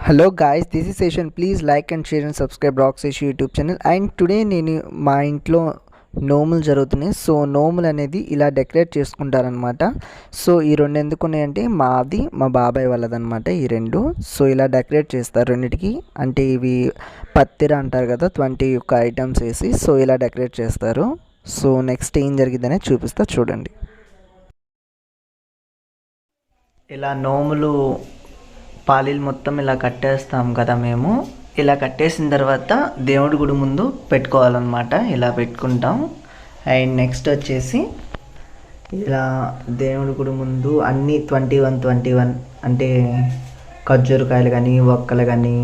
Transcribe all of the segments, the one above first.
Hello guys, this is Session. Please like and share and subscribe Rock Session YouTube channel. And today నేను మా ఇంట్లో నోములు జరుగుతున్నాయి. So నోములు అనేది ఇలా డెకరేట్ చేసుకుంటారనమాట. సో ఈ రెండు ఎందుకు ఉన్నాయంటే మాది మా బాబాయ్ వాళ్ళదనమాట ఈ రెండు. సో ఇలా డెకరేట్ చేస్తారు రెండిటికి. అంటే ఇవి పత్తిర అంటారు కదా, 20 యొక్క ఐటమ్స్ వేసి సో ఇలా డెకరేట్ చేస్తారు. సో నెక్స్ట్ ఏం జరిగిందనే చూపిస్తా చూడండి. ఇలా నోములు పాలీలు మొత్తం ఇలా కట్టేస్తాం కదా మేము. ఇలా కట్టేసిన తర్వాత దేవుడి గుడి ముందు పెట్టుకోవాలన్నమాట. ఇలా పెట్టుకుంటాం. అండ్ నెక్స్ట్ వచ్చేసి ఇలా దేవుడి గుడి ముందు అన్నీ 21 అంటే ఖర్జూరకాయలు కానీ, ఒక్కలు కానీ,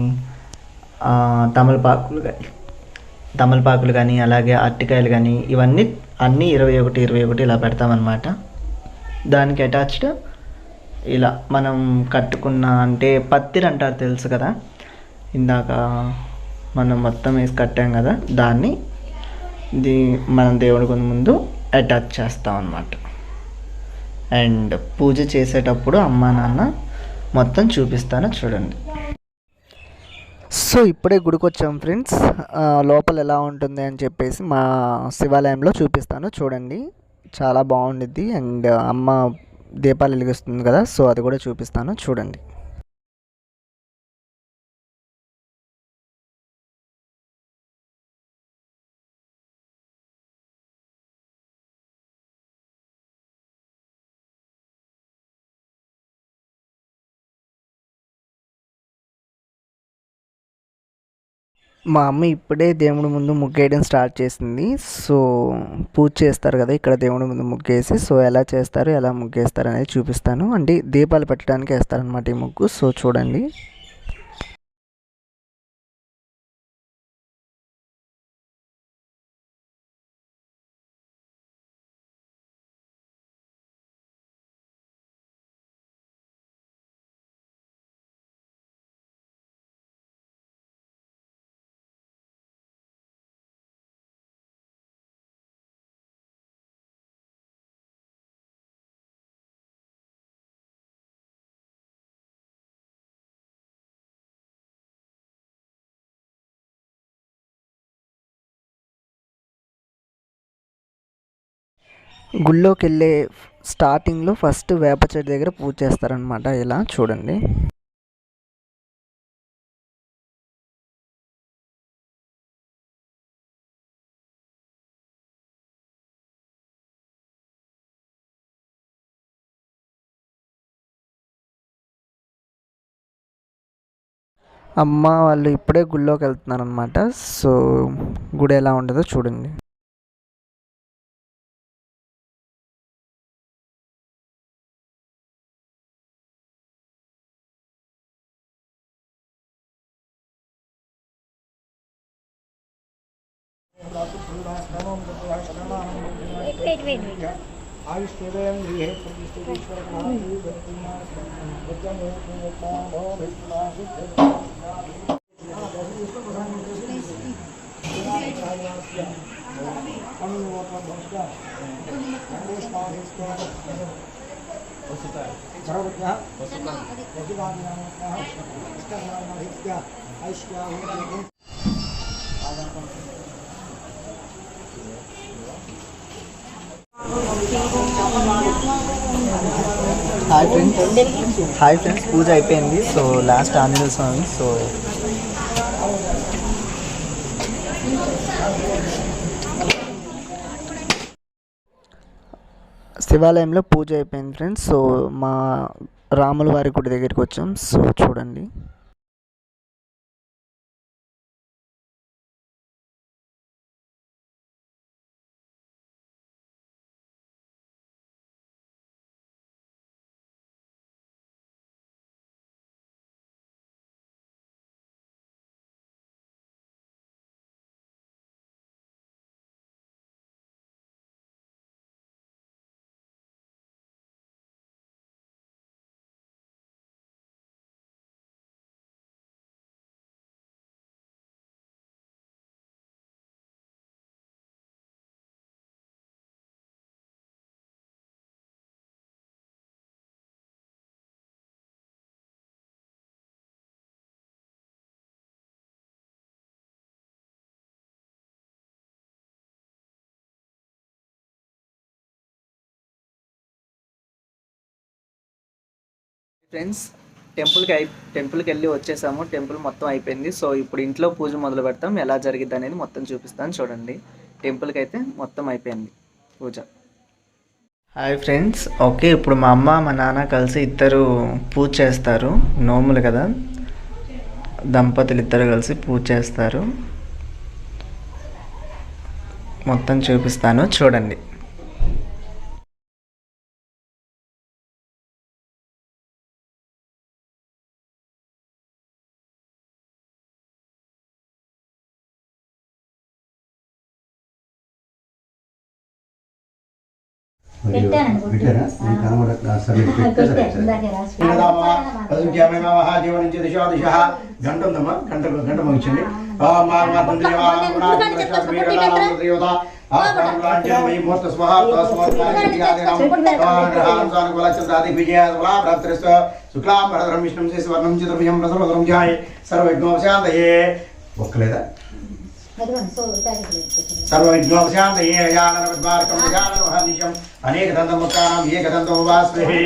తమలపాకులు కానీ, అలాగే అరటికాయలు కానీ, ఇవన్నీ అన్నీ 21 ఇలా పెడతామన్నమాట. దానికి అటాచ్డ్ ఇలా మనం కట్టుకున్న అంటే పత్తిరి అంటారు తెలుసు కదా, ఇందాక మనం మొత్తం వేసి కట్టాం కదా, దాన్ని మనం దేవుడి ముందు అటాచ్ చేస్తాం అన్నమాట. అండ్ పూజ చేసేటప్పుడు అమ్మ నాన్న మొత్తం చూపిస్తాను చూడండి. సో ఇప్పుడే గుడికి వచ్చాం ఫ్రెండ్స్. లోపల ఎలా ఉంటుంది అని చెప్పేసి మా శివాలయంలో చూపిస్తాను చూడండి. చాలా బాగుండిద్ది. అండ్ అమ్మ దీపాలు వెలిగిస్తుంది కదా, సో అది కూడా చూపిస్తాను చూడండి. మా అమ్మ ఇప్పుడే దేవుడి ముందు ముగ్గేయడం స్టార్ట్ చేసింది. సో పూజ చేస్తారు కదా ఇక్కడ దేవుడి ముందు ముగ్గేసి, సో ఎలా చేస్తారు, ఎలా ముగ్గేస్తారు అనేది చూపిస్తాను. అంటే దీపాలు పెట్టడానికి వేస్తారనమాట ఈ ముగ్గు. సో చూడండి. గుళ్ళోకి వెళ్ళే స్టార్టింగ్లో ఫస్ట్ వేప చెట్టు దగ్గర పూజ చేస్తారనమాట. ఇలా చూడండి. అమ్మ వాళ్ళు ఇప్పుడే గుళ్ళోకి వెళ్తున్నారు అనమాట. సో గుడి ఎలా ఉంటుందో చూడండి. హాయ్ ఫ్రెండ్స్, పూజ అయిపోయింది. సో లాస్ట్ ఆంజనేయ స్వామి. సో శివాలయంలో పూజ అయిపోయింది ఫ్రెండ్స్. సో మా రాముల వారి గుడి దగ్గరికి వచ్చాం. సో చూడండి. ఫ్రెండ్స్, టెంపుల్కి వెళ్ళి వచ్చేసాము. టెంపుల్ మొత్తం అయిపోయింది. సో ఇప్పుడు ఇంట్లో పూజ మొదలు పెడతాం. ఎలా జరిగిద్ది అనేది మొత్తం చూపిస్తాను చూడండి. టెంపుల్కి అయితే మొత్తం అయిపోయింది పూజ. హాయ్ ఫ్రెండ్స్, ఓకే, ఇప్పుడు మా అమ్మ మా నాన్న కలిసి ఇద్దరు పూజ చేస్తారు. నోములు కదా, దంపతులు ఇద్దరు కలిసి పూజ చేస్తారు. మొత్తం చూపిస్తాను చూడండి. గంటుందమ్మా, గంట ముగించండి. శుక్లాం విష్ణు శిశువర్ణం చతుర్భుజం ప్రసర్వదనం ధ్యాయే సర్వవిఘ్నోపశాంతయే. ఒక్కలేదా? సర్వవిఘ్నోపశాంతయే యాననమద్వారకం యాననమహర్నిశం అనేకదంతముక్తానాం ఏకదంతముపాస్మహే.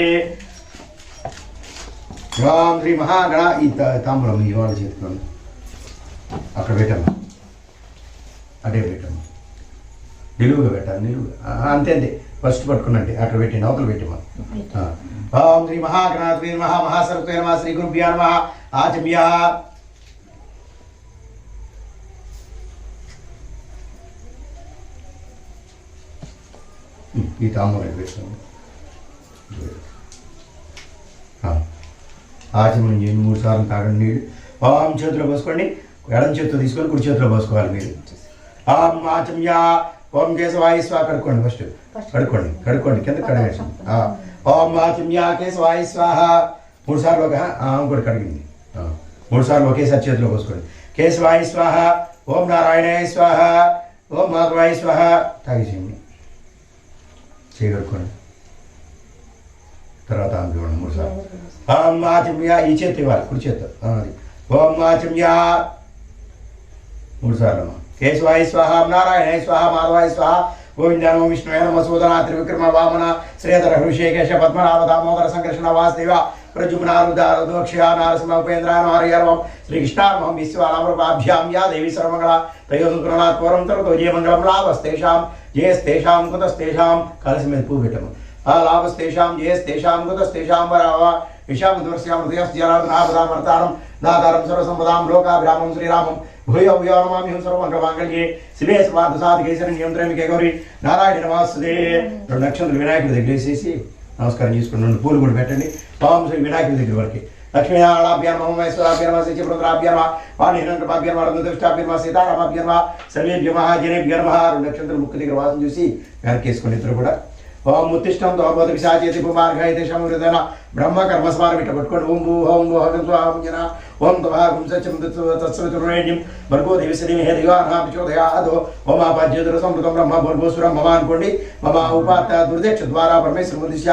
ఓం శ్రీ మహాగణ. ఈ తాంబూలం ఈ వాళ్ళ చేతిలో అక్కడ పెట్టమ్మా, అదే పెట్టమ్మా, నిలువుగా పెట్టాలి, నిలువుగా అంతే అంతే. ఫస్ట్ పట్టుకున్నట్టే అక్కడ పెట్టండి, అవతల పెట్టమ్మా. ఓం శ్రీ మహాగణాధిపతి నమః మహాసరస్వతే నమః శ్రీ గురుభ్యో నమః. ఆచమ్య. ఈ తాంబూలం వేసుకోండి. ఆచమనం చేయండి, 3 సార్లు తాగండి నీళ్ళు. ఓం చేతిలో పోసుకోండి, ఎడం చేతితో తీసుకొని కుడి చేతిలో పోసుకోవాలి మీరు. ఓం ఆచమ్య. ఓం కేశవాయ స్వాహ. కడుక్కోండి, ఫస్ట్ కడుక్కోండి కింద కడగండి. ఓం ఆచమ్య కేశవాయ స్వాహ. 3 సార్లు ఇంకోటి కడిగింది. 3 సార్లు ఒకేసారి చేతిలో పోసుకోండి. కేశవాయ స్వాహ. ఓం నారాయణాయ స్వాహ. ఓం మాధవాయ స్వాహ. తాగేసేయండి, చేయగలుగుకోండి. తర్వాత అందులో 3 సార్లు. ఓం ఆచమ్య. ఈ చేతి ఇవ్వాలి, కుడి చేత. అది ఓం ఆచమ్య 3 సార్లు. కేశవాయ స్వాహ. నారాయణాయ స్వాహ. మాధవాయ స్వాహ. గోవింద నమో విష్ణువే నమః. సూదన త్రివిక్రమ వామన శ్రీధర హృషికేశ పద్మనాభ దామోదర సంకర్షణ వాసుదేవ ప్రజుమ్నారుదారుదోక్షయ నారసింహ ఉపేంద్ర హరిహరం శ్రీకృష్ణార్మహం విశ్వానామృపాభ్యాం యా దేవి సర్వమంగళ తయోసుకృణాత్ పూర్వం తరతో జయమంగళం లాభస్తేషాం జయస్తేషాం కుతస్తేషాం. కలిసి మీద పువ్వు పెట్టము. లాభస్తేషాం జయస్తేషాం కుతస్తేషాం వరావ విషామధ్వర్ష్యాం హృదయస్జనార్దనాభదామర్తారం దాతారం సర్వసంపదాం లోకాభిరామం శ్రీరామం భూయ భూయో నమామ్యహం సర్వమంగళమాంగళ్యే శివే స్వార్థసాధకే శరణ్యం త్రయంబకే గౌరీ నారాయణ నమస్తే. 2 నక్షత్రాలు వినాయకుడి దగ్గర వేసేసి నమస్కారం చేసుకుని 2 పూలు కూడా పెట్టండి. ఓం శ్రీ వినాయకుడి దగ్గర వరకు. లక్ష్మీనారాయణాభ్యాం మహేశ్వరాభ్యాం శివరుద్రాభ్యాం వాణిహిరణ్యాభ్యాం రుద్రష్టాభ్యాం సీతారామాభ్యాం సర్వేభ్య మహాజనేభ్య నమః. 2 నక్షత్రాలు ముక్కు దగ్గర వాసం చూసి వెనక్కి వేసుకుని ఇద్దరు కూడా. ఓం ఉత్తిష్టం తోబోధ విశాచేతి భూమార్ఘాయితేషం హృదయన బ్రహ్మ కర్మస్మారం ఇట్ట పట్టుకోండి. ఓం భూ ఓం భోగం స్వాహంజన ఓం తభాగం సత్యం తత్సవితుర్రేణ్యం భర్గో దేవిశ్రీ హే దివానాచోదయాదో ఓం ఆపాద్యోదర సమృతం బ్రహ్మ భర్గోసురం మమ అనుకోండి. మమ ఉపాత దుర్దక్ష ద్వారా పరమేశ్వర ఉద్దిశ్య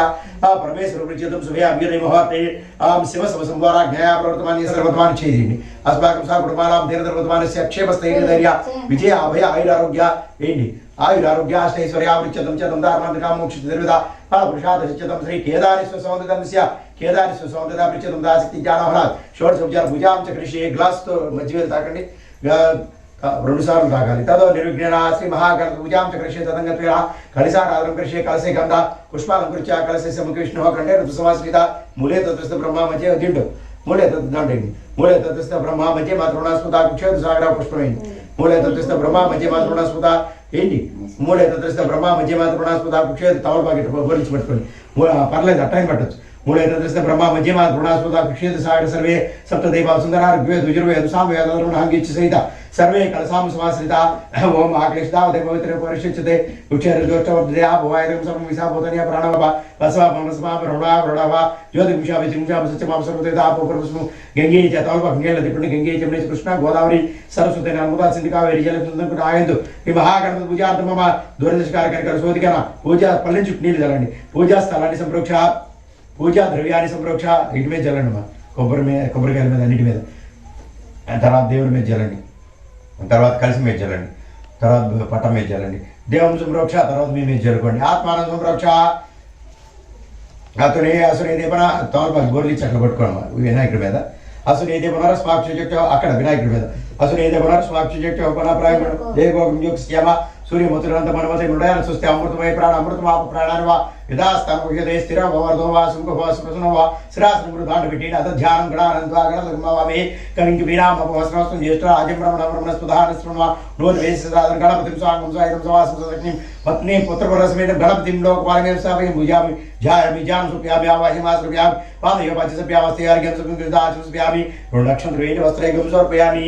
పరమేశ్వర ప్రచేతం శుభే అభ్యుదయ ముహూర్తే ఆం శివ శివ సంవారాజ్ఞయా ప్రవర్తమాన్ని సర్వత్వాన్ని చేయండి. అస్మాకం సా కుటుంబానాం దీర్ఘర్వతమానస్య క్షేమస్థైర్యధైర్య విజయ అభయ ఆయురారోగ్య వేయండి. ఆయురారోగ్యాష్టైశ్వర్యావృత్యతం చతం ధార్మాంతకాం మోక్ష నిర్విధ పురుషాదశిత్యతం శ్రీ కేదారేశ్వర సౌందర్యస్య కేదారేశ్వర సౌందర్య పృచ్యతం దాశక్తి జ్ఞానవనాథ్ షోడశోపచార భుజాం చ కృషి. గ్లాస్తో మధ్య తాకండి, 2 సార్లు తాగాలి. తదో నిర్విఘ్న శ్రీ మహాగణ భుజాం చ కృషి తదంగత్వేన కలిసారాధనం కృషి కలసే గంధ పుష్పాలంకృత్య కలశస్య ముఖవిష్ణుః కంఠే ఋతుసమాశ్రిత మూలే తత్రస్థ బ్రహ్మ మధ్య దిండు మూలే దండండి. మూలే తత్రస్థ బ్రహ్మ మధ్య మాతృణాస్పృత కుక్షేతు సాగర పుష్పమేండి. మూలే తత్రస్థ బ్రహ్మ మధ్య మాతృణాస్పృత ఏంటి. మూలే తత్రస్థ బ్రహ్మ మధ్య మాతృణాస్పృత కుక్షేతు తమలపాకి గురించి పట్టుకోండి. పర్లేదు అట్టని పట్టచ్చు. మూలే తత్రస్థ బ్రహ్మ మధ్య మాతృణాస్పృత కుక్షేతు సాగర సర్వే సప్తదేవా సుందర ఋగ్వేద యజుర్వేద సామవేద సహిత సర్వే కలసాం సమాశ్రిత. ఓం ఆక్లిష్టావతే పవిత్ర పరిశుచ్యతే ఉక్షేర్దోష్టవర్ధతే ఆపవాయదం సర్వం విశాభూతనియ ప్రాణవ వసవ మనసమా ప్రణవ ప్రణవ జ్యోతింషా విజింషా సత్యమాం సర్వతే ఆపోపరస్ము గంగే చ తౌల్ప గంగేల దిక్కుని గంగే చమనేశ కృష్ణ గోదావరి సరస్వతి నర్మదా సింధు కావేరి జలసుందరకు ఆయందు ఈ మహాగణపతి పూజార్థం మమ దూరదర్శకారకర శోధికన పూజా పల్లె చుట్టూ నీళ్ళు చల్లండి. పూజా స్థలాన్ని సంప్రోక్ష పూజా ద్రవ్యాన్ని సంప్రోక్ష. ఇంటి మీద చల్లండి మా కొబ్బరికాయల మీద అన్నిటి మీద. తర్వాత దేవుడి మీద చల్లండి, తర్వాత కలిసి మీద చల్లండి, తర్వాత పట్టం మీద చల్లండి. దేవం సంప్రోక్ష, తర్వాత మీ మీద చల్లుకోండి. ఆత్మానం సంప్రోక్ష. అతనే అసురేదే మన తోలు గోర్లు ఇచ్చి అక్కడ పట్టుకోవడం వినాయకుడి మీద అసురేదే పునరస్వాక్ష అక్కడ వినాయకుడి మీద అసురేదే పునరస్వాక్ష పునఃప్రాయం దేవోగం శ్యామ సూర్యమతులంత మనమతి మృడయాన్ని చూస్తే అమృతమై ప్రాణ అమృతమాప ప్రాణాన్ని వా యథాస్థానముఖ్యతే స్థిర భవర్ధో వా సుఖభవ సుఖసునో వా శ్రీరాసనముడు దాంటు పెట్టి అత ధ్యానం గణానంద్వా గణధర్మవామి కవింకి వీరామపవస్త్రం జ్యేష్ఠ అజంబ్రహ్మణ బ్రహ్మణ స్పృధానస్పృణ్వా నోన్ వేసిదాదం గణపతిం సాంగం సాయుధం సవాసం సదగ్నిం పత్ని పుత్రపరసమేత గణపతిం లోకపాలమేవ స్థాపయం భుజామి ఝాయామి జాం సుప్యామి ఆవాహిమాశ్రప్యామి పాదయోగ పచ్చసప్యామస్తి ఆర్గ్యం సుఖం కృతాచుస్ప్యామి 2 లక్షలు వేయండి వస్త్రైకం సమర్పయామి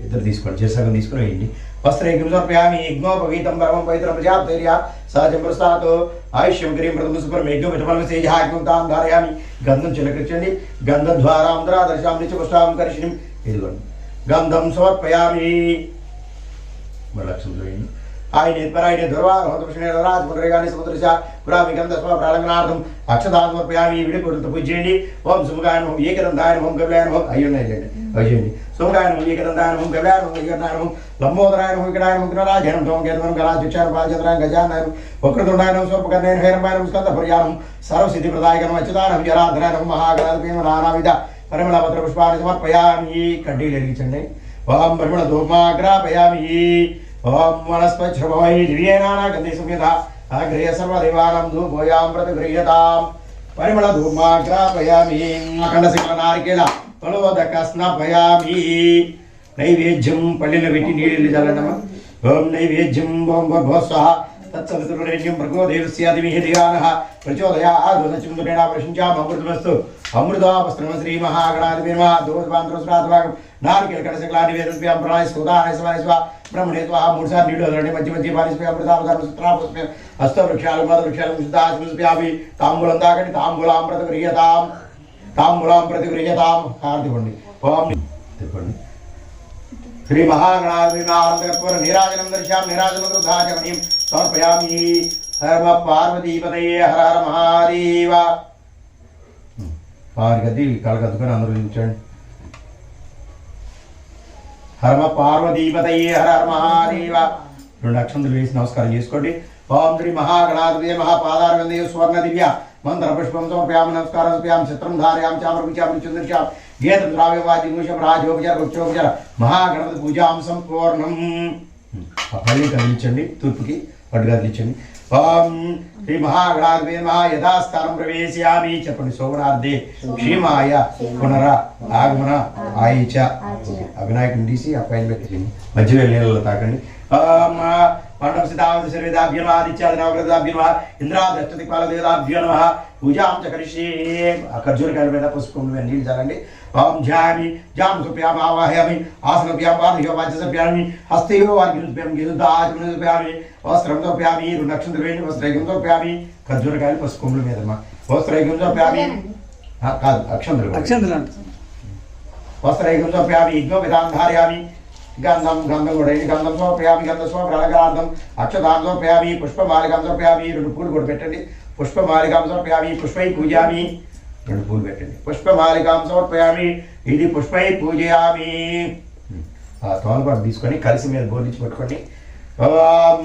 ఇద్దరు తీసుకోండి చేసాగం తీసుకుని వేయండి వస్త్రైకం సమర్పయామి యజ్ఞోపవీతం పరమం పవిత్రం ప్రజాప్తైర్య సహజం ప్రసాద్ ఆయుష్యం క్రీం ప్రథమ సుపరం యజ్ఞం విటమలసేజాగ్నం తాం ధారయామి గంధం చిలకరించండి గంధద్వారాంధ్రా దర్శాం నిత్యపుష్టాం కరిషిణిం ఇదిగోండి గంధం సమర్పయామి 2 లక్షలు వేయండి ఆయనే పరాయనే దుర్వాహోదృష్ణే రాజపుత్రగాని సముద్రశ పురామి గంధస్వ ప్రాళంగనార్థం అక్షదాన్ సమర్పయామి విడికొడుతూ పూజేయండి ఓం సుముఖాయ నమః ఏకదంతాయ నమః గవ్యాయ నమః అయ్యండి సోమరాయ నమః ఏకదంతాయ నమః గవ్యాయ నమః ఏకదంతాయ నమః లంబోదరాయ నమః వికటాయ నమః విఘ్నరాజాయ నమః ధూమకేతునం గణాధ్యక్షాయ బాలచంద్రాయ గజానయ నమః వక్రతుండాయ నమః స్వర్పకర్ణాయ హేరంబాయ నమః స్కందపుర్యాయ నమః సర్వసిద్ధిప్రదాయక నమః అచ్యుతాయ నమః జరాధరాయ నమః మహాగణాధిపతి నమః నానావిధ పరిమళపత్ర పుష్పాన్ని సమర్పయామి కడ్డీలు వెలిగించండి ఓం పరిమళ ధూమాగ్రాపయామి ఓం వనస్పతిభవై దివ్యేనాగంధి సంయుత అగ్రయ సర్వదేవానాం ధూపోయామృత గృహ్యతాం పరిమళ ధూమాగ్రాపయామి అఖండ సింహ నారికేళ ఫలోదక స్నాపయామి నైవేద్యం పల్లెల పెట్టి నీళ్ళు చల్లడమా ఓం నైవేద్యం ఓం భోస్వః తత్సవితుర్రేణ్యం భర్గో దేవస్య ధిమహి ధియానః ప్రచోదయాత్ సచంద్రేణ ప్రశంచామ అమృతమస్తు అమృతాపస్త్రమ శ్రీ మహాగణాధిపతి నమః దోషవాంధ్రస్రాద్వాగం నారికేళ కడశకలాని వేదస్యాం ప్రణాయ స్వదాయ స్వ బ్రహ్మణే స్వాహ 3 సార్లు నీళ్ళు వదలండి మధ్య మధ్య పారిస్పే అమృతాపధార సూత్రాపస్మే హస్త వృక్షాలు మద వృక్షాలు ముస్తాస్మి తాంబూలం తాకండి తాంబూలామృత గృహ్యతాం తాంబూలామృత గృహ్యతాం హారతివ్వండి ఓం తిప్పండి శ్రీ మహాగణాధిపతినానందకర్పూర నీరాజనం దర్శయామి నీరాజనమృతాచమనీం సమర్పయామి హర పార్వతీపతయే హర హర మహాదేవ పార్వతి కలగద్దుకొని అందరూ చూడండి హరమ పార్వతీపతయే హర హర మహాదేవ 2 అక్షంతలు వేసి నమస్కారం చేసుకోండి ఓం శ్రీ మహాగణాధిపతి మహాపాదారవిందే స్వర్ణ దివ్య మంత్ర పుష్పం సమర్పయామి నమస్కారం సమర్పయామి చిత్రం ధారయామి చామరపుచామి చంద్రశ్యాం గీతం ద్రావ్యవాదిమూషం రాజోపచార వృక్షోపచార మహాగణపతి పూజాం సంపూర్ణం ఆ పల్లి కదిలించండి తూర్పుకి పట్టు కదిలించండి ఓం శ్రీ మహాగణాధిపతి నమః యథాస్థానం ప్రవేశయామి చెప్పండి శోభనార్థే క్షేమాయ పునర ఆగమన ఆయిచ వినాయకుని తీసి ఆ పైన పెట్టి మధ్యలో నీళ్ళలో తాకండి మండప సిద్ధావతి శరీరాభ్యో నమః ఆదిత్యాదినవగ్రహాభ్యో నమః ఇంద్రాదష్టదిక్పాలదేవతాభ్యో నమః పూజాం చ కరిష్యే ఆ ఖర్జూరకాయల మీద పుష్పం నీళ్ళు చల్లండి ఓం ధ్యామి జాం సుప్యామి ఆవాహయామి ఆసనప్యాం పాదయో వాచసప్యామి హస్తయో వార్గినుప్యామి గిరుదాచమనుప్యామి వస్త్రం తోప్యామి 2 నక్షత్రం వేయండి వస్త్రైకం తోప్యామి ఖర్జూరకాయలు పుష్పముల మీదమ్మా వస్త్రైకం తోప్యామి కాదు అక్షంతలు వస్త్రైకం తోప్యామి యజ్ఞోపేతాం ధారయామి గంధం కూడా గంధం సమర్పయామి గంధ సమర్పయార్థం అక్షతాం సమర్పయామి పుష్పమాలికాం సమర్పయామి 2 పూలు కూడా పెట్టండి పుష్పమాలికాం సమర్పయామి పుష్పై పూజయామి 2 పూలు పెట్టండి పుష్పమాలికాం సమర్పయామి ఇది పుష్పై పూజయామి ఆ తోలపాటు తీసుకొని కలిసి మీద బోధించి పట్టుకోండి ఓం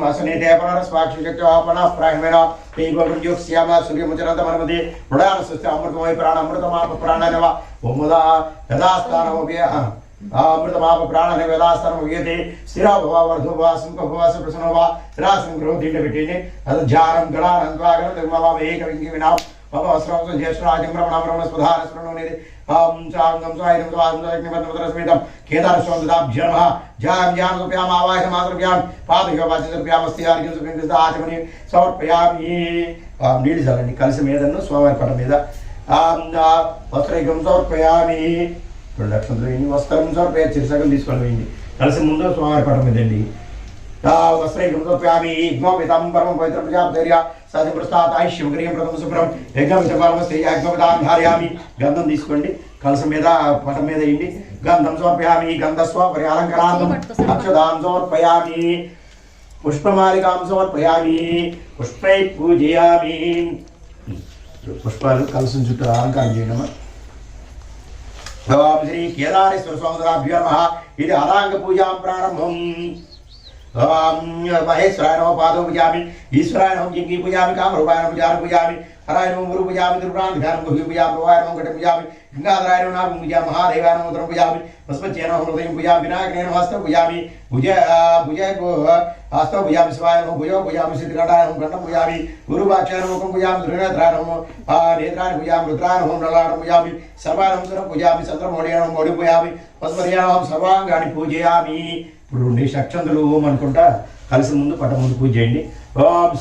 అసనేతే పునరస్వాక్షిచక్రవాపన ప్రాయమేణ శ్యామ సూర్యముచరంత మనమతి మృడాన స్వస్తి అమృతమై ప్రాణ అమృతమాప ప్రాణనవ ఓముదా యథాస్థానమోపి అమృతమాప ప్రాణ వేదాస్థానం ఉయ్యతే స్థిరాభవ వర్ధోభవ సింహభవ సుప్రసన్నవ స్థిరాసనం గృహం దీంట్లో పెట్టింది అది ధ్యానం గణానంద్వాగణ ధర్మభావ ఏక వింగి వినాం మమ వస్త్రం జ్యేష్ఠరాజం బ్రహ్మణ బ్రహ్మ స్వధాన స్మరణోనిది ఓం చాంగం సాయిరం స్వాగ్నిమద్రస్మితం కేదారస్వామిదాభ్యో నమః ధ్యానం ధ్యానం సుప్యాం ఆవాహ్యం ఆశ్రప్యాం పాదయో వాచసప్యామస్తి ఆర్గ్యం సుప్యం ఆచమని సమర్పయామి నీళ్ళు చల్లండి కలిసి మీదను స్వామివారి పట మీద వస్త్రైకం సమర్పయామి 2 లక్షలు వేయండి వస్త్రం సమర్పయ చిరుసగం తీసుకొని వేయండి కలిసి ముందు స్వామివారి పటం మీదండి వస్త్రైకం సమర్పయామి యజ్ఞోపేతం పరమం పవిత్రం ప్రజాపతైర్య సహజం ప్రస్తాత్ ఆయుష్యం క్రియం ప్రథమ శుభ్రం యజ్ఞోపేతమస్తే యజ్ఞోపేతాం ధారయామి గంధం తీసుకోండి కలసం మీద పటం మీద వేయండి గంధం సమర్పయామి గంధస్వ అలంకరార్థం అక్షదాం సమర్పయామి పుష్పమాలికాం సమర్పయామి పుష్పై పూజయామి పుష్పాలు కలసం చుట్టూ అలంకారం చేయడమా ఓం శ్రీ కేదారేశ్వర స్వామిభ్యో నమః ఇది అరాంగ పూజాం ప్రారంభం ఓం మహేశ్వరాయ నమః పాదో పూజామి ఈశ్వరాయ నమః జింగి పూజామి కామరూపాయ నమః పూజామి హరాయ నమో గురు పూజామి త్రిపురాంతకాయ నమో గుహ్య పూజామి భవాయ నమో ఘట పూజామి గంగాధరాయ నమో నాభం పూజామి మహాదేవాయ నమో ఉదరం పూజామి పశుపత్యై నమో హృదయం పూజామి వినాయకాయ నమో హస్తం పూజామి హస్తం పూజామి శివాయ నమో భుజో పూజామి సిద్ధికంఠాయ నమో కంఠం పూజామి గురువాక్షాయ నమో ముఖం పూజామి త్రినేత్రాయ నమో నేత్రాన్ని పూజామి రుద్రాయ నమో లలాటం పూజామి సర్వాయ నమో సురం పూజామి చంద్రమౌళి నమో మౌళి పూజామి పశుపత్యై నమో సర్వాంగాన్ని పూజయామి. ఇప్పుడు 2 అక్షంతలు ఓం అనుకుంటా కలిసి ముందు పట ముందు పూజ చేయండి. ఓం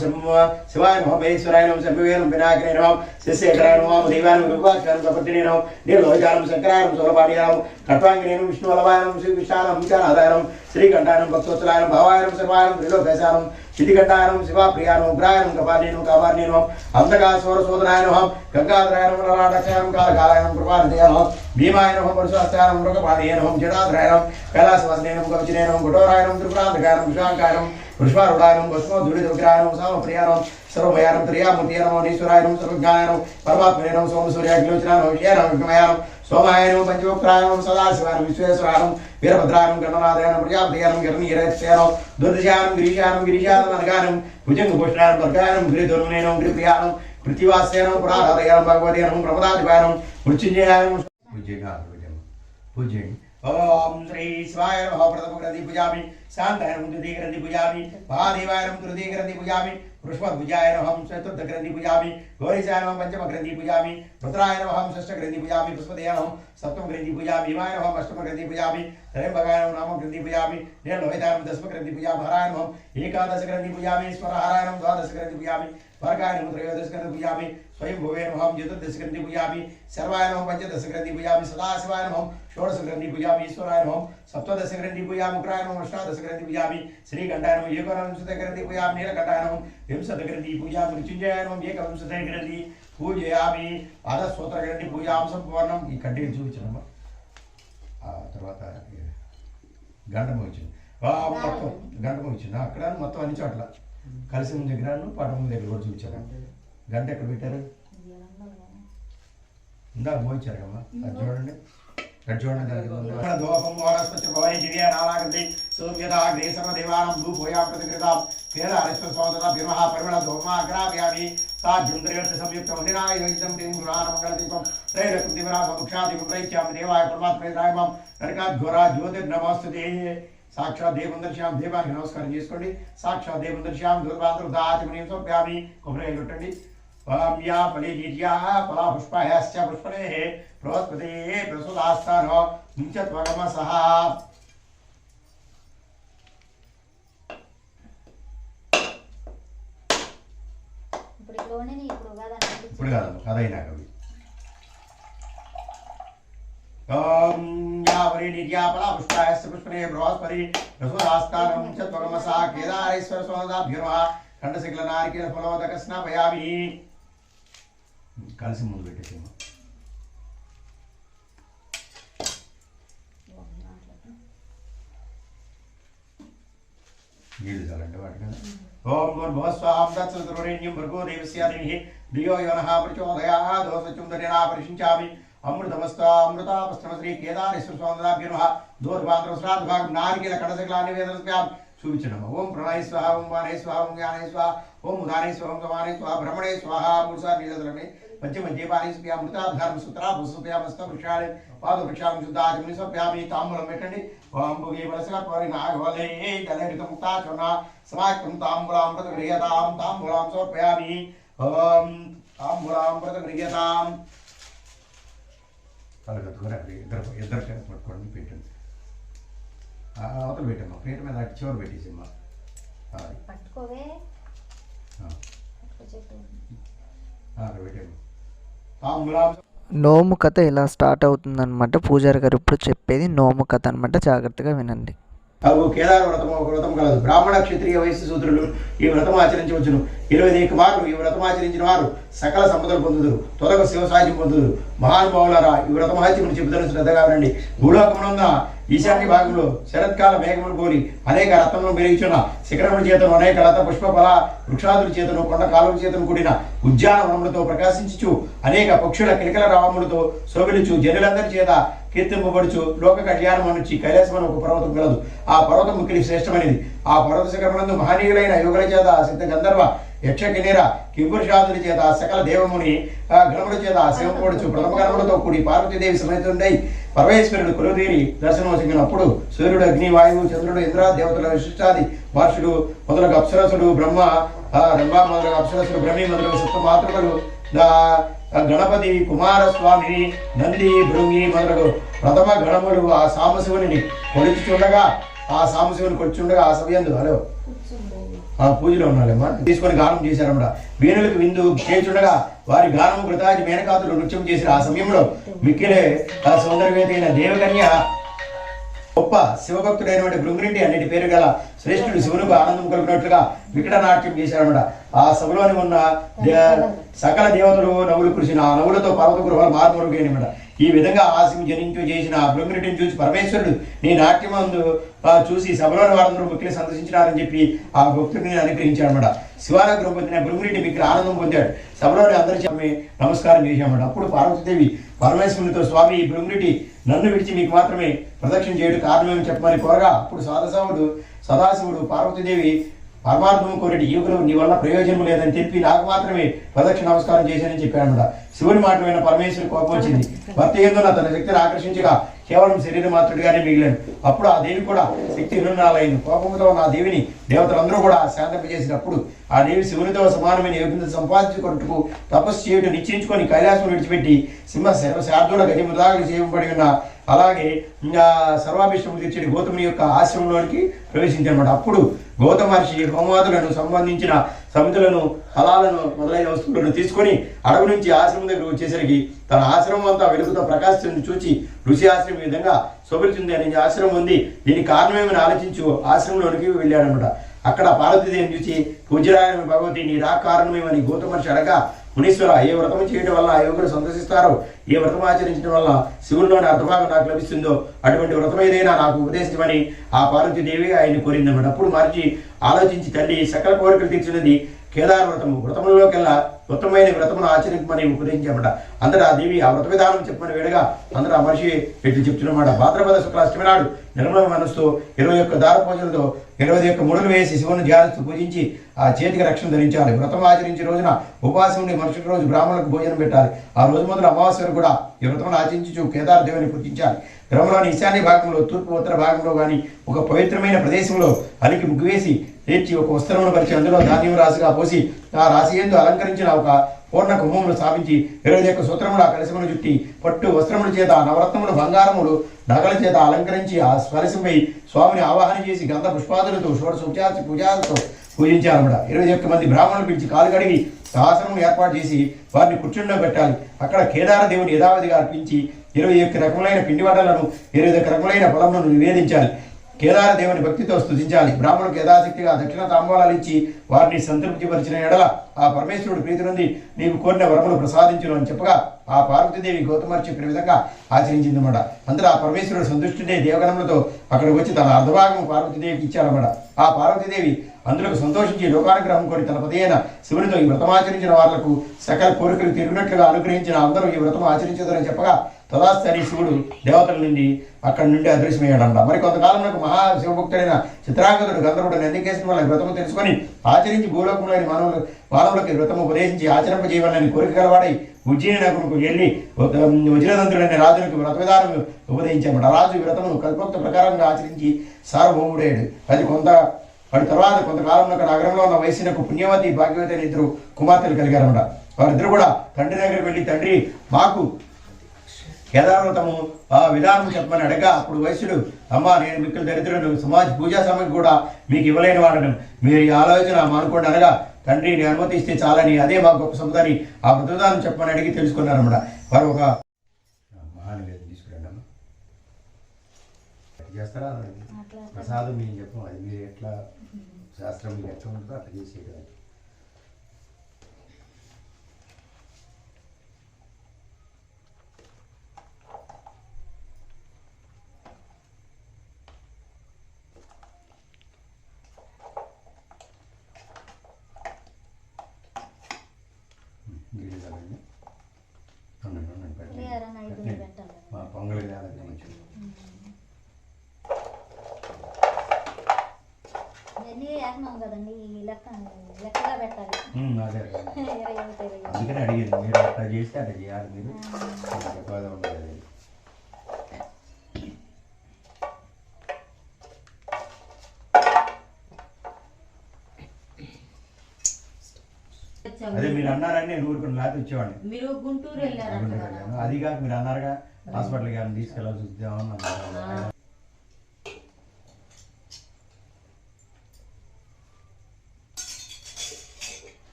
శివాయ నమః మహేశ్వరాయ నమః శంభువేనం వినాయకాయ నమః శశేఖరాయ నమః దేవాయ నమః విభాస్కరాయ నమః ప్రపత్తినే నమః నీలలోహితాయ శంకరాయ నమః సోలపాణియాయ నమః ఖట్వాంగినే నమః విష్ణువల్లభాయ నమః శ్రీ విశాల విచారాదాయ నమః శ్రీకంఠాయ నమః భక్తవత్సలాయ నమః భావాయ నమః సర్వాయ నమః త్రిలోకేశాయ నమః సిద్ధికంఠాయ నమః శివాప్రియాయ నమః ఉగ్రాయ నమః కపాలినే నమః కాపాలినే నమః అంతకాసురశోధనాయ నమః గంగాధరాయ నమః లలాటాక్షాయ నమః కాలకాలాయ నమః కృపానిధయాయ నమః భీమాయ నమః పరశుహస్తాయ నమః మృగపాణియే నమః జటాధరాయ నమః కైలాసవాసినే నమః కవచినే నమః ఘటోరాయ నమః త్రిపురాంతకాయ నమః విశాంకాయ నమః పుష్పారుడాయ నమః భస్మోద్ధూళితవిగ్రహాయ నమః సామప్రియాయ నమః సర్వమయాయ నమః త్రియామూర్తియే నమః ఈశ్వరాయ నమః సర్వజ్ఞానాయ నమః పరమాత్మనే నమః సోమసూర్యాగ్నిలోచనాయ నమః విషయాయ నమః విజ్ఞమయాయ నమః సోమాయ నమః పంచవక్రాయ నమః సదాశివాయ నమః విశ్వేశ్వరాయ నమః వీరభద్రాయ నమః గణనాథాయ నమః ప్రజాపతయాయ నమః గిరినీరస్యాయ నమః దుర్దశాయ నమః గిరీశాయ నమః గిరీశాయ నమః అనగాయ నమః భుజంగభూషణాయ నమః వర్గాయ నమః గిరిధనునే నమః గిరిప్రియాయ నమః పృథివాస్యాయ నమః పురారాధయాయ నమః భగవతే నమః ప్రమదాధిపాయ నమః మృత్యుంజయాయ నమః పూజయండి. ఓం శ్రీ శివాయ నమః ప్రథమ గ్రంథి పూజామి శాంతాయ నమః ద్వితీయ గ్రంథి పూజామి మహాదేవాయ నమః తృతీయ గ్రంథి పూజామి పుష్పద్భుజాయ నమః చతుర్థ గ్రంథి పూజామి గౌరీశాయ నమః పంచమ గ్రంథి పూజామి రుద్రాయ నమః షష్ఠ గ్రంథి పూజామి పుష్పదయ నమః సప్తమ గ్రంథి పూజామి భీమాయ నమః అష్టమ గ్రంథి పూజామి త్రయంబకాయ నమః నవమ గ్రంథి పూజామి నీలలోహితాయ నమః దశమ గ్రంథి పూజామి హరాయ నమః ఏకాదశ గ్రంథి పూజామి స్వరహరాయ నమః ద్వాదశ గ్రంథి పూజామి వర్గాయ నమః త్రయోదశ గ్రంథి పూజామి స్వయం భువే నమః చతుర్దశ గ్రంథి పూజామి సర్వాయ నమః పంచదశ గ్రంథి పూజామి సదాశివాయ నమః షోడశ గ్రంథి పూజామి ఈశ్వరాయ నమః సప్తదశ గ్రంథి పూజామి ఉగ్రాయ నమః అష్టాదశ గ్రంథి పూజామి శ్రీకంఠాయ నమః ఏకవింశత గ్రంథి పూజామి నీలకంఠాయ నమః వింశత గ్రంథి పూజామి మృత్యుంజయాయ నమః ఏకవింశత గ్రంథి పూజయామి పాదస్తోత్ర గ్రంథి పూజాం సంపూర్ణం. ఈ కంటికి చూపించడమ్మా తర్వాత గంటము వచ్చింది మొత్తం గంటము వచ్చింది అక్కడ మొత్తం అన్ని చోట్ల కలిసి ముందు దగ్గర పటం దగ్గర కూడా చూపించారు. గంట ఎక్కడ పెట్టారు ఇందాక మోయించారు కమ్మా అది చూడండి దోపం వారస్పత్య భవై దివ్య నానాగంధి సూర్యదాగ్రే సర్వదేవానాం భూభూయాం ప్రతికృతాం కేదారేశ్వర స్వామిన విమహ పరిమళ ధూమా అగ్రావ్యామి సాధ్యం త్రయోదశ సంయుక్త వందినాయ యోజితం టీం గృహానమంగళదీపం త్రైరకం దివరాభక్షాదీపం ప్రైత్యామి దేవాయ పరమాత్మే రాయమాం నరకాద్ఘోర జ్యోతిర్నమోస్తుతే. సాక్షాత్ దేవం దర్శయామి దేవానికి నమస్కారం చేసుకోండి. సాక్షాత్ దేవం దర్శయామి దుర్వాంతర్దాచమనీయం సోప్యామి కొబ్బరి కొట్టండి. వామ్యా ఫలీర్యా ఫలా పుష్పాయాశ్చ పుష్పణేః బృహస్పతే ప్రసూదాస్థానో ముంచత్వగమసః. ఇప్పుడు కాదు అదైనా కవి ఓం యా ఫలీర్యా ఫలా పుష్పాయాశ్చ పుష్పణేః బృహస్పతే ప్రసూదాస్థానో ముంచత్వగమసః. కేదారేశ్వర స్వామిభ్యర్వః ఖండశిఖల నారికేల ఫలోదక స్నాపయామి. కలిసి ముందు పెట్టేసేమో నీళ్ళు చాలంటే వాటి కదా. ఓం భూర్భువస్వాహం తత్సవితుర్వరేణ్యం భర్గో దేవస్య ధీమహి ధియో యో నః ప్రచోదయాత్. దోసచుందరినా పరిశించామి అమృతమస్తామృతాపస్తమ శ్రీ కేదారేశ్వర స్వామిభ్యో నమః. దూర్వాంతర శ్రాద్ధభాగం నారికేల ఖండశిఖలా నివేదనస్యామి. చూపించడమ్మా. ఓం ప్రణయ స్వాహ ఓం వాణే స్వాహ ఓం జ్ఞానే స్వాహ ఓం ఉదానే స్వాహ ఓం గమానే స్వాహ బ్రహ్మణే స్వాహ. మూడుసార్లు నీళ్ళని పంచమధ్యపాని అమృతాధారం సూత్ర భూసుప్యామస్త వృక్షాలు పాద వృక్షాలు శుద్ధాచమని సప్యామి. తాంబూలం పెట్టండి. ఓం భుగి వలసకరి నాగవలే జలరిత ముక్తా చొన్న సమాక్తం తాంబూలామృత గృహ్యతాం. తాంబూలాం సమర్పయామి. ఓం తాంబూలామృత గృహ్యతాం. కలగట్టుకుని ఇద్దరు పట్టుకోండి పెట్టండి. అవతల పెట్టమ్మా ప్లేట్ మీద అటు చివరి పెట్టేసిమ్మా. నోము కథ ఇలా స్టార్ట్ అవుతుందన్నమాట. పూజారి గారు ఇప్పుడు చెప్పేది నోము కథ అనమాట. జాగ్రత్తగా వినండి. కేదార వ్రతం ఒక వ్రతం కలదు. బ్రాహ్మణ క్షత్రియ వయస్సు శూద్రులు ఈ వ్రతం ఆచరించవచ్చును. 21 మార్లు ఈ వ్రతం ఆచరించిన వారు సకల సంపదలు పొందుదురు. త్వరగా శివ సాహిత్యం పొందుదురు. మహానుభావులారా ఈ వ్రత మహత్యమును చెబుతాను శ్రద్ధగా వినండి. భూలోకమునంద ఈశాన్య భాగంలో శరత్కాల మేఘములు పోలి అనేక రత్నములు మెరుగుచున్న శిఖరముల చేతను అనేక లత పుష్ప ఫల వృక్షాదుల చేతను కొండ కాలువల చేతను కూడిన ఉద్యానవనములతో ప్రకాశించుచు అనేక పక్షుల కిలకల రావములతో శోభిలుచు జనులందరి చేత కీర్తింపబడుచు లోక కళ్యాణం నుంచి కైలాసం అని ఒక పర్వతం కలదు. ఆ పర్వతం మిక్కిలి శ్రేష్టమైనది. ఆ పర్వత శిఖరమునందు మహనీయులైన యుగల చేత సిద్ధ గంధర్వ యక్ష కిన్నెర కింపురుషాదుల చేత సకల దేవముని గణముల చేత శివపడుచు ప్రథమ గణములతో కూడి పార్వతీదేవి సమేతుండై పరమేశ్వరుడు కొలుదీరి దర్శనమొసిగినప్పుడు సూర్యుడు, అగ్ని, వాయువు, చంద్రుడు, ఇంద్ర దేవతల విశిష్టాది మహర్షుడు మొదలగు అప్సరసుడు బ్రహ్మ మొదలగు అప్సరసుడు బ్రహ్మి మొదలగు సప్త మాతృకలు గణపతి కుమారస్వామి నంది భృంగి మొదలగు ప్రథమ గణములు ఆ సాంబశివుని కొలుచుచుండగా ఆ సమయందు హలో ఆ పూజలో ఉన్నాడమ్మా తీసుకొని గానం చేశారన్నమాట. వీణులకు విందు చేచుండగా వారి గానము కృతాది మేనకాతులు నృత్యం చేసిన ఆ సమయంలో మిక్కిలే సౌందర్యవేత అయిన దేవకన్య గొప్ప శివభక్తుడైనటువంటి భృంగురెడ్డి అన్నిటి పేరు గల శ్రేష్ఠుడు శివునికి ఆనందం కలిగినట్లుగా వికట నాట్యం చేశారన్నమాట. ఆ సభలోని ఉన్న సకల దేవతలు నవ్వులు కురిసిన ఆ నవ్వులతో పర్వత గృహాలు మార్మరుగైనమాట. ఈ విధంగా ఆశయం జనించు చేసిన ఆ భృంగురెడ్డిని చూసి పరమేశ్వరుడు నీ నాట్యమందు చూసి సభలోని వారందరూ మిక్కిలి సంతోషించినారని చెప్పి ఆ భక్తుడిని అనుగ్రహించాడన్నమాట. శివానుగ్రహం పొందిన భృంగురెడ్డి మిక్కిలి ఆనందం పొందాడు. సభలోని అందరి చెప్పి నమస్కారం చేశామన్నమాట. అప్పుడు పార్వతీదేవి పరమేశ్వరునితో స్వామి ఈ భృంగురెడ్డి నన్ను విడిచి మీకు మాత్రమే ప్రదక్షిణ చేయడం కారణమేమి చెప్పమని కోరగా అప్పుడు సదాశివుడు పార్వతీదేవి పరమాత్మను కోరేటి యువకులు నీ వల్ల ప్రయోజనం లేదని చెప్పి నాకు మాత్రమే ప్రదక్షిణ నమస్కారం చేశానని చెప్పాడన్నమాట. శివుని మాట విన్న పరమేశ్వరుడు కోపం వచ్చింది. భర్త ఏందో తన శక్తిని ఆకర్షించగా కేవలం శరీర మాత్రుడిగానే మిగిలాడు. అప్పుడు ఆ దేవి కూడా శక్తి నిర్ణయాలైంది. కోపంతో ఉన్న ఆ దేవిని దేవతలందరూ కూడా శాంతింపజేసినప్పుడు ఆ దేవి శివునితో సమానమైన యోగ్యత సంపాదించుకుంటూ తపస్సు చేయడం నిశ్చయించుకొని కైలాసం విడిచిపెట్టి శార్దూల గజముదాగులు చేయబడి ఉన్న అలాగే సర్వాభిష్టము తీర్చడి గౌతముని యొక్క ఆశ్రమంలోనికి ప్రవేశించారన్నమాట. అప్పుడు గౌతమ మహర్షి హోమాదులను సంబంధించిన సమితులను ఫలాలను మొదలైన వస్తువులను తీసుకొని అడవి నుంచి ఆశ్రమం దగ్గర వచ్చేసరికి తన ఆశ్రమం అంతా వెలుగుతో ప్రకాశిస్తుంది చూచి ఋషి ఆశ్రమం ఈ విధంగా శోభిస్తుంది అని ఆశ్రమం ఉంది, దీనికి కారణమేమని ఆలోచించు ఆశ్రమంలోనికి వెళ్ళాడనమాట. అక్కడ పార్వతీదేవిని చూసి పూజ్యరాయన భగవతి నీ రా కారణమేమని గౌతమ మహర్షి అడగా మునీశ్వర ఏ వ్రతం చేయడం వల్ల ఆ యోగులు సంతోషిస్తారో, ఏ వ్రతం ఆచరించడం వల్ల శివుల్లోని అర్ధభాగం నాకు లభిస్తుందో అటువంటి వ్రతం ఏదైనా నాకు ఉపదేశించమని ఆ పార్వతీదేవి ఆయన్ని కోరిందన్నమాట. అప్పుడు మహర్షి ఆలోచించి తల్లి సకల కోరికలు తీర్చినది కేదార వ్రతము, వ్రతములలోకెల్లా ఉత్తమమైన వ్రతమును ఆచరించమని ఉపదేశించామట. అందరూ ఆ దేవి ఆ వ్రత విధానం చెప్పమని వేడగా అందరూ ఆ మనిషి ఎట్లు చెప్తున్నమాట. భాద్రపద శుక్ల అష్టమి నాడు నిర్మల మనస్సు 21 దారపూజలతో 21 ముడులు వేసి శివుని ధ్యానిస్తూ పూజించి ఆ చేతికి రక్షణ ధరించాలి. వ్రతం ఆచరించే రోజున ఉపవాసం ఉండి మరుసటి రోజు బ్రాహ్మణులకు భోజనం పెట్టాలి. ఆ రోజు మొదలు అమావాస్య కూడా ఈ వ్రతం ఆచరించు కేదార దేవుని పూజించాలి. గ్రామంలోని ఈశాన్య భాగంలో తూర్పు ఉత్తర భాగంలో కానీ ఒక పవిత్రమైన ప్రదేశంలో అలికి ముగ్గు వేసి తెచ్చి ఒక వస్త్రమును పరిచి అందులో ధాన్యం రాశిగా పోసి ఆ రాశి ఎందు అలంకరించిన ఒక పూర్ణ కుంభమును స్థాపించి 21 సూత్రములు ఆ కలశమును చుట్టి పట్టు వస్త్రముల చేత నవరత్నములు బంగారములు నగల చేత అలంకరించి ఆ కలశంపై స్వామిని ఆవాహన చేసి గంధ పుష్పాదులతో షోడశ పూజాలతో పూజించారన్నమాట. 21 మంది బ్రాహ్మణులు పిలిచి కాలు కడిగి ఆసనం ఏర్పాటు చేసి వారిని కూర్చుండో పెట్టాలి. అక్కడ కేదార దేవుని యథావిధిగా అర్పించి 21 రకములైన పిండి వంటలను 21 రకములైన ఫలములను నివేదించాలి. కేదార దేవుని భక్తితో స్తుతించాలి. బ్రాహ్మణులకు యథాశక్తిగా దక్షిణ తాంబూలాలు ఇచ్చి వారిని సంతృప్తిపరిచిన ఎడల ఆ పరమేశ్వరుడు ప్రీతి నుండి నీవు కోరిన వరములు ప్రసాదించును అని చెప్పగా ఆ పార్వతీదేవి గౌతమర్చి చెప్పిన విధంగా ఆచరించిందన్నమాట. అందరూ ఆ పరమేశ్వరుడు సంతుష్టుడే దేవగణములతో అక్కడికి వచ్చి తన అర్ధభాగం పార్వతీదేవికి ఇచ్చారన్నమాట. ఆ పార్వతీదేవి అందులకు సంతోషించి లోకానుగ్రహం కొని తన పతి అయిన శివునితో ఈ వ్రతం ఆచరించిన వాళ్లకు సకల కోరికలు తిరిగినట్లుగా అనుగ్రహించిన అందరూ ఈ వ్రతం ఆచరించదని చెప్పగా తదాస్తరి శివుడు దేవతల నుండి అక్కడి నుండి అదృశ్యమయ్యాడంట. మరి కొంతకాలంలో మహాశివభక్తుడైన చిత్రాంగదుడు గంధర్వుడు నందికేశ్వరం వల్ల వ్రతము తెలుసుకొని ఆచరించి భూలోకంలోని మానవులకి వ్రతము ఉపదేశించి ఆచరింపజేయాలని కోరిక గలవాడై ఉజ్జయిని నగరుకు వెళ్ళి వజ్రదంతుడైన రాజునికి వ్రత విధానం ఉపదేశించామట. రాజు వ్రతమును కల్పోక్త ప్రకారంగా ఆచరించి సార్వభౌముడయ్యాడు. వాడి తర్వాత కొంతకాలంలో నగరంలో ఉన్న వయసునకు పుణ్యవతి భాగ్యవతి అని 2 కుమార్తెలు కలిగారన్నమాట. వారిద్దరు కూడా తండ్రి దగ్గరికి వెళ్ళి తండ్రి మాకు కేదారవ్రతము ఆ విధానం చెప్పమని అడగా అప్పుడు వైశ్యుడు అమ్మ నేను మిక్కులు దరిద్రుడు సమాజ పూజా సామగ్రి కూడా మీకు ఇవ్వలేని వాడను, మీరు ఈ ఆలోచన మానుకోండి అనగా తండ్రి నేను అనుమతిస్తే చాలని అదే మాకు గొప్ప సంపదని ఆ వ్రతవిధానం చెప్పమని అడిగి తెలుసుకున్నారన్నమాట. వారు ఒక మహానివేదన తీసుకురండి అమ్మ చేస్తారా ప్రసాదం మేము చెప్పం అది మీరు ఎట్లా శాస్త్రం మీకు ఎట్లా ఉంటుందో అట్లా చేసేయడం. పొంగల్ అదే అందుకని అడిగింది మీరు అట్లా చేస్తే అట్లా చేయాలి మీరు ఎక్కువగా ఉండదు అది. అదే మీరు అన్నారని నేను ఊరుకుని లేకపోతే వచ్చేవాడిని. మీరు గుంటూరు వెళ్ళారు అది కాక మీరు అన్నారుగా హాస్పిటల్కి కానీ తీసుకెళ్ళాల్సి వద్దామని అన్నారు.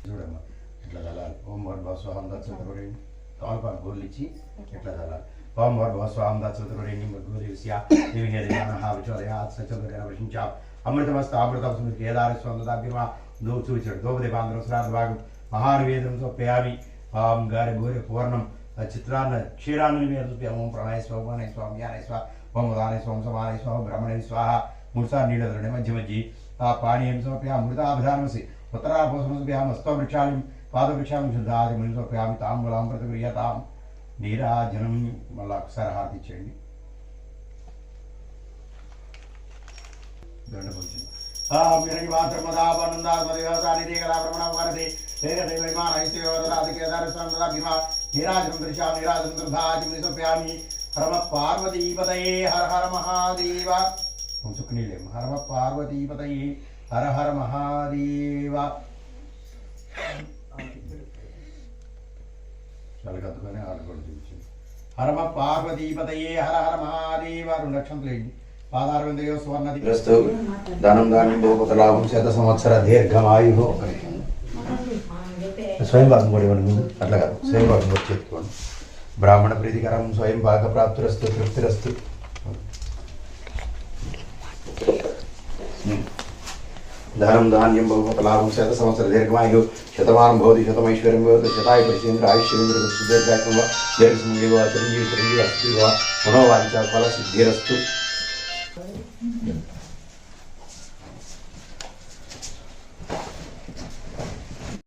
చూడమ్మా ఇట్లా చల్లాలి. ఓం భర్భ స్వాహం దత్సరి తాల్పాకు గోళ్ళు ఇచ్చి ఇట్లా చల్లాలి. ఓం భర్భ స్వాహం దత్సరి గోలిస్యా విచోదయా అమృతమస్త అమృతం కేదార స్వందాభిమా దో చూచాడు దోపదేవాంధ్ర శ్రాద్ధ భాగం మహానివేదనం సోప్యామి గారి గోరి పూర్ణం చిత్రాన్న క్షీరాన్ని మీద చూపాము. ఓం ప్రణాయ స్వామానయ స్వామి యానయ స్వా ఓం ఉదానయ స్వామి సమానయ స్వామ బ్రహ్మణ స్వాహ మూడుసార్లు నీళ్ళ మధ్య మధ్య ఆ పానీయం సమర్పయామి. అమృతాభిధానమసి ఉత్తరాపోసం సమర్పయామి. స్తవ వృక్షాన్ని పాదవృక్షాన్ని శుద్ధాదిముని సమర్పయామి. తాంబూలం ప్రతిగృహ్యతాం నీరాజనం. మళ్ళీ ఒకసారి హారతి ఇచ్చేయండి. దండ పొందింది హరమ పార్వతీపతయే హర హర మహాదేవ. చుక్కనీళ్ళేమో హరమ పార్వతీపతయే హర హర మహాదేవ. చలగత్తుకొని ఆడకూడదు చూపించింది. హరమ పార్వతీపతయే హర హర మహాదేవ. 2 లక్షలు పాదారవిందయో స్వర్ణది గ్రస్తు ధనం ధాన్యం భూపత లాభం శత సంవత్సర దీర్ఘమాయు. స్వయం భాగం కూడా ఇవ్వండి ముందు. అట్లా కాదు, స్వయం భాగం కూడా చెప్పుకోండి. బ్రాహ్మణ ప్రీతికరం స్వయం భాగ ప్రాప్తిరస్తు తృప్తిరస్తు. ధనం ధాన్యం భూపత లాభం శత సంవత్సర దీర్ఘమాయు శతమానం భవతి శతమైశ్వర్యం భవతి శతాయ పరిశేంద్ర ఆయుష్యేంద్ర సుదీర్ఘాత్మ చిరంజీవి చిరంజీవి అస్తి మనోవాంఛ ఫల సిద్ధిరస్తు.